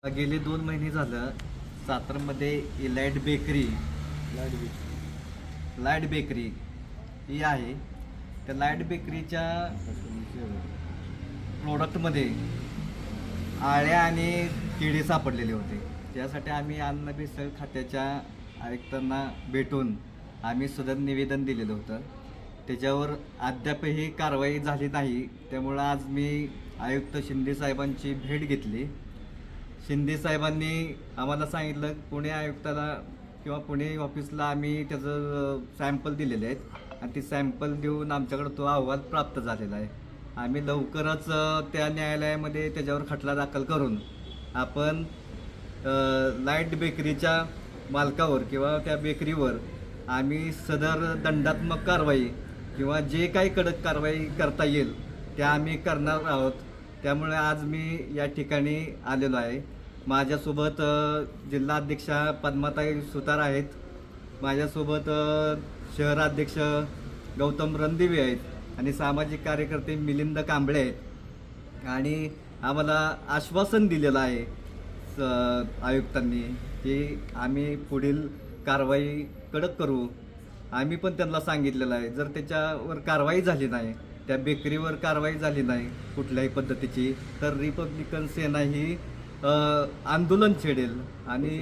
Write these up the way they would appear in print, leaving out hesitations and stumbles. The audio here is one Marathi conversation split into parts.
गेले 2 महिने झालं सातारमध्ये लाईट बेकरी ही आहे. त्या लाईट बेकरीच्या प्रोडक्टमध्ये आळ्या आणि किडे सापडलेले होते. त्यासाठी आम्ही अन्न भेसळ खात्याच्या आयुक्तांना भेटून आम्ही सदर निवेदन दिलेलं होतं. त्याच्यावर अद्यापही कारवाई झाली नाही. त्यामुळं आज मी आयुक्त शिंदे साहेबांची भेट घेतली. शिंदे साहेबांनी आम्हाला सांगितलं पुणे आयुक्ताला किंवा पुणे ऑफिसला आम्ही त्याचं सॅम्पल दिलेले आहेत आणि ती सॅम्पल देऊन आमच्याकडं तो अहवाल प्राप्त झालेला आहे. आम्ही लवकरच त्या न्यायालयामध्ये त्याच्यावर खटला दाखल करून आपण लाईट बेकरीच्या मालकावर किंवा त्या बेकरीवर आम्ही सदर दंडात्मक कारवाई किंवा जे काही कडक कारवाई करता येईल त्या आम्ही करणार आहोत. त्यामुळे आज मी या ठिकाणी आलेलो आहे. माझ्यासोबत जिल्हाध्यक्षा पद्माताई सुतार आहेत. माझ्यासोबत शहराध्यक्ष गौतम रणदिवे आहेत आणि सामाजिक कार्यकर्ते मिलिंद कांबळे आहेत. आणि आम्हाला आश्वासन दिलेलं आहे आयुक्तांनी की आम्ही पुढील कारवाई कडक करू. आम्ही पण त्यांना सांगितलेलं आहे जर त्याच्यावर कारवाई झाली नाही, त्या बेकरीवर कारवाई झाली नाही कुठल्याही पद्धतीची, तर रिपब्लिकन सेना ही आंदोलन छेडेल आणि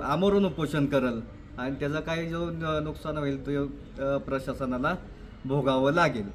आमरण उपोषण करेल आणि त्याचा काही जो नुकसान होईल तो प्रशासनाला भोगावं लागेल.